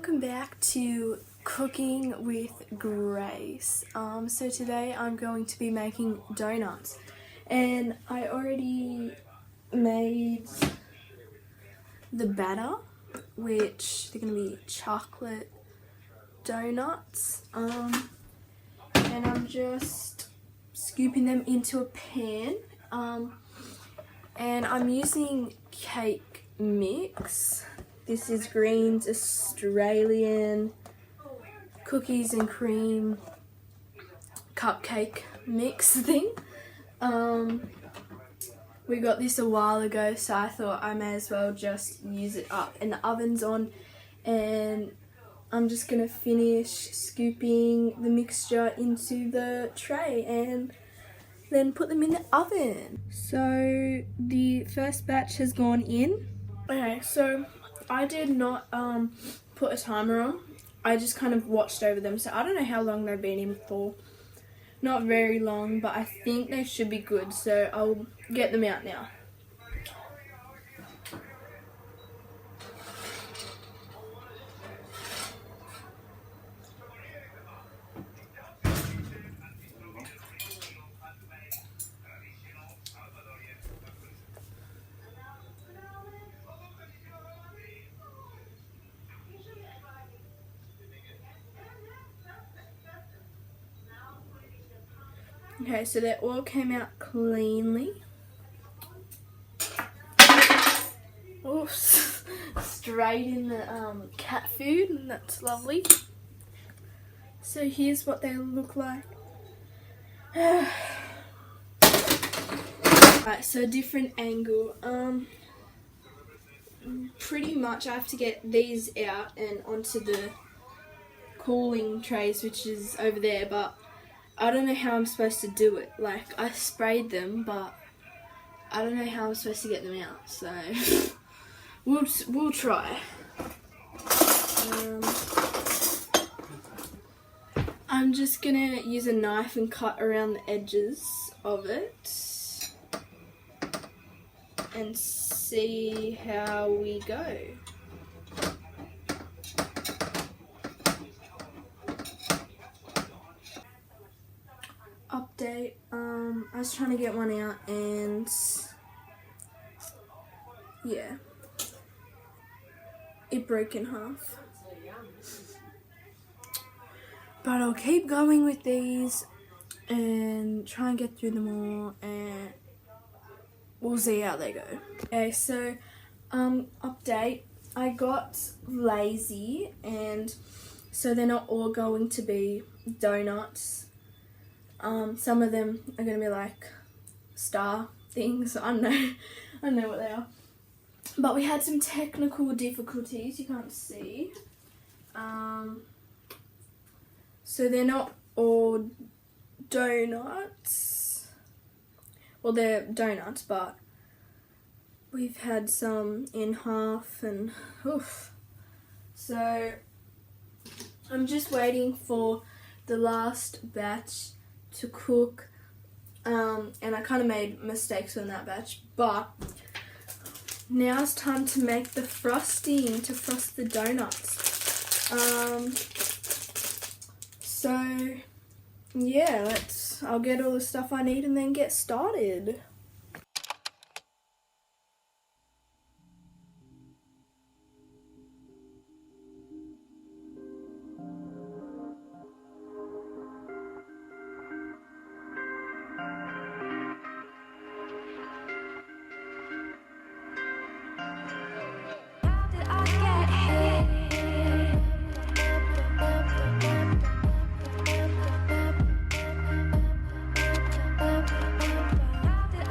welcome back to Cooking with Grace. So today I'm going to be making donuts, and I already made the batter, which they're going to be chocolate donuts, and I'm just scooping them into a pan, and I'm using cake mix. This is Green's Australian cookies and cream cupcake mix thing. We got this a while ago, so I thought I may as well just use it up. And the oven's on, and I'm just gonna finish scooping the mixture into the tray and then put them in the oven. So the first batch has gone in. Okay, so I did not put a timer on. I just kind of watched over them, so I don't know how long they've been in for. Not very long, but I think they should be good, so I'll get them out now. Okay, so they all came out cleanly. Oh, straight in the cat food, and that's lovely. So here's what they look like. Right, so different angle. Pretty much I have to get these out and onto the cooling trays, which is over there, but I don't know how I'm supposed to do it. Like, I sprayed them, but I don't know how I'm supposed to get them out. So we'll try. I'm just gonna use a knife and cut around the edges of it and see how we go. Update, I was trying to get one out, and yeah, it broke in half. But I'll keep going with these and try and get through them all, and we'll see how they go. Okay, so update, I got lazy, and so they're not all going to be donuts. Some of them are going to be like star things. I don't know what they are. But we had some technical difficulties you can't see. So they're not all donuts. Well, they're donuts, but we've had some in half, and oof. So I'm just waiting for the last batch to cook, and I kind of made mistakes on that batch, but now it's time to make the frosting to frost the donuts. So yeah, I'll get all the stuff I need and then get started. How did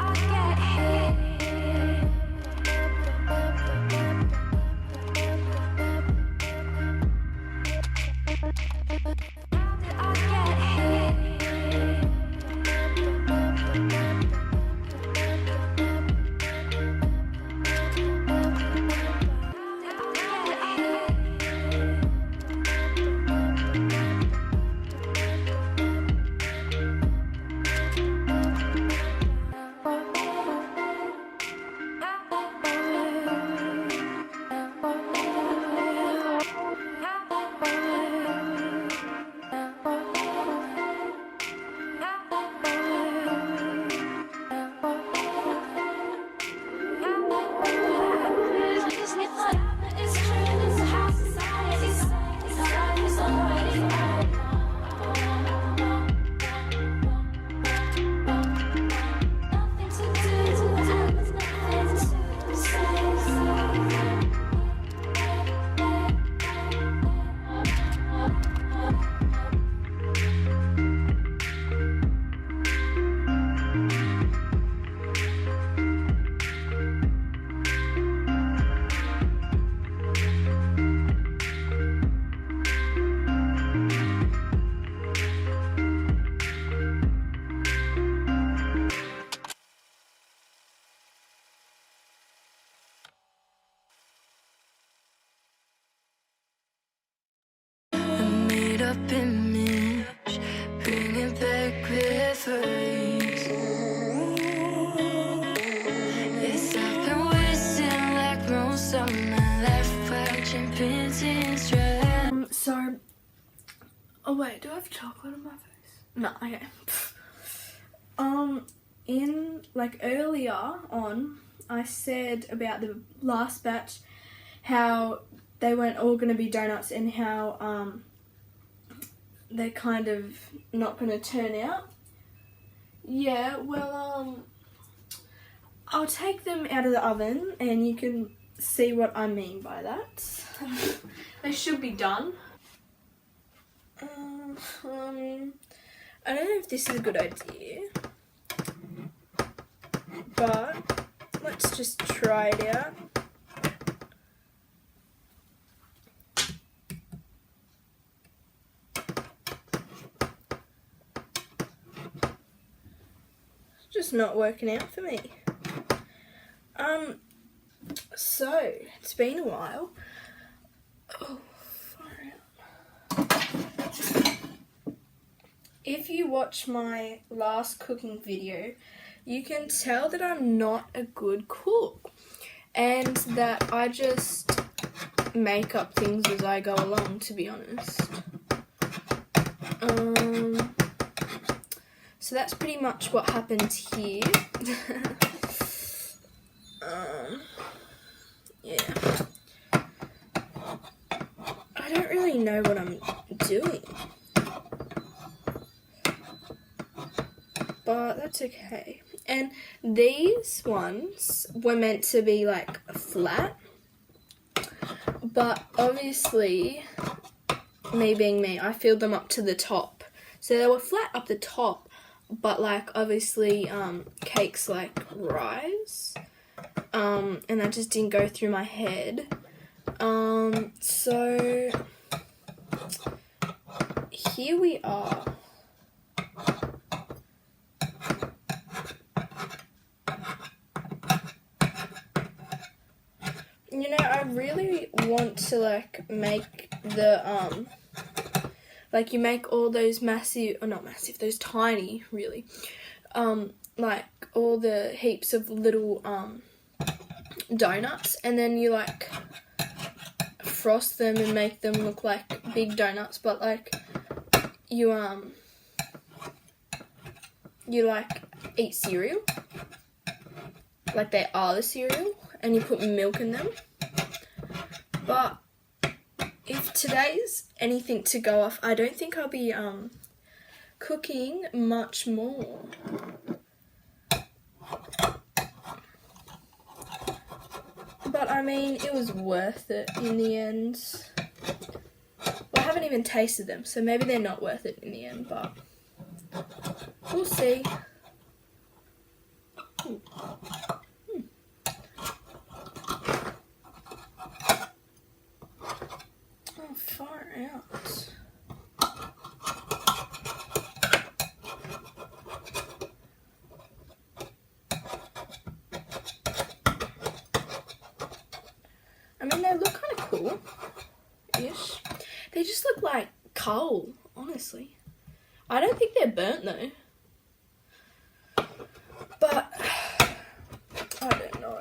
up image, bring it back with us. Yes, I've been wasting like most of my life watching pins and strips. So, oh wait, do I have chocolate on my face? No, okay. In like earlier on, I said about the last batch how they weren't all going to be donuts and how they're kind of not going to turn out. Yeah, well, I'll take them out of the oven and you can see what I mean by that. They should be done. I don't know if this is a good idea, but let's just try it out. Just not working out for me. So it's been a while. Oh, far out. If you watch my last cooking video, you can tell that I'm not a good cook and that I just make up things as I go along, to be honest. So that's pretty much what happened here. Yeah. I don't really know what I'm doing, but that's okay. And these ones were meant to be like flat, but obviously, me being me, I filled them up to the top. So they were flat up the top, but like obviously cakes like rise, and that just didn't go through my head. So here we are. You know, I really want to like make the like you make all those massive, or not massive, those tiny really, like all the heaps of little donuts, and then you like frost them and make them look like big donuts, but like you like eat cereal, like they are the cereal, and you put milk in them. But if today's anything to go off, I don't think I'll be cooking much more. But I mean, it was worth it in the end. Well, I haven't even tasted them, so maybe they're not worth it in the end, but we'll see. Oh, far out. I mean, they look kind of cool-ish. They just look like coal, honestly. I don't think they're burnt though. But I don't know.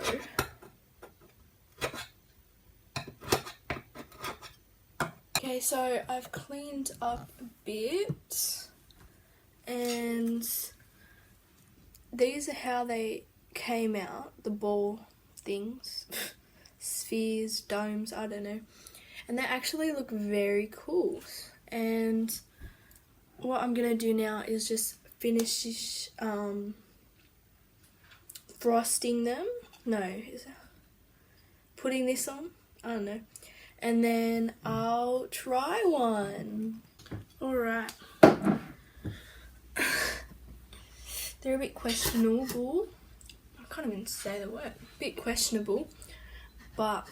Okay, so I've cleaned up a bit, and these are how they came out, the ball things. Spheres, domes, I don't know. And they actually look very cool. And what I'm gonna do now is just finish frosting them. No, is that putting this on? I don't know. And then I'll try one. Alright. They're a bit questionable. I can't even say the word. A bit questionable. But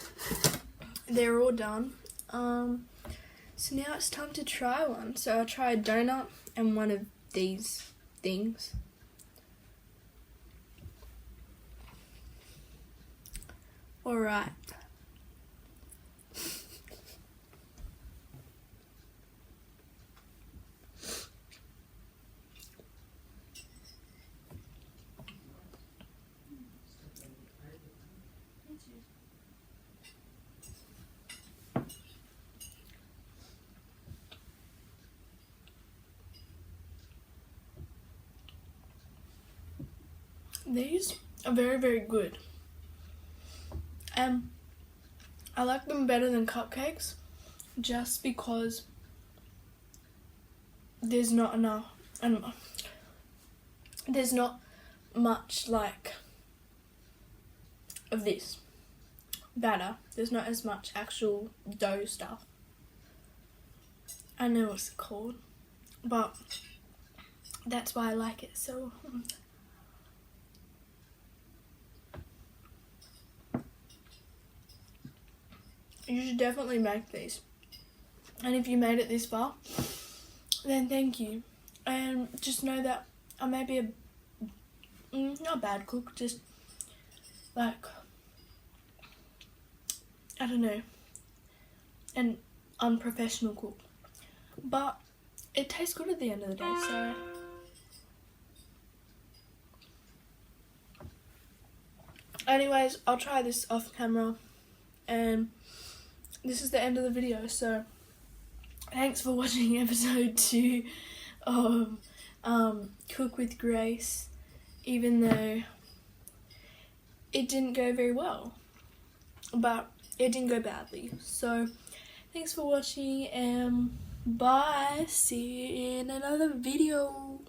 they're all done. So now it's time to try one. So I'll try a donut and one of these things. Alright. these are very, very good. I like them better than cupcakes just because there's not enough, there's not much like of this batter. There's not as much actual dough stuff. I know what it's called, but that's why I like it so. You should definitely make these, and if you made it this far, then thank you. And just know that I may be not a bad cook, just like, I don't know, an unprofessional cook, but it tastes good at the end of the day. So anyways, I'll try this off camera, and this is the end of the video. So thanks for watching episode 2 of Cook with Grace, even though it didn't go very well, but it didn't go badly. So thanks for watching, and bye. See you in another video.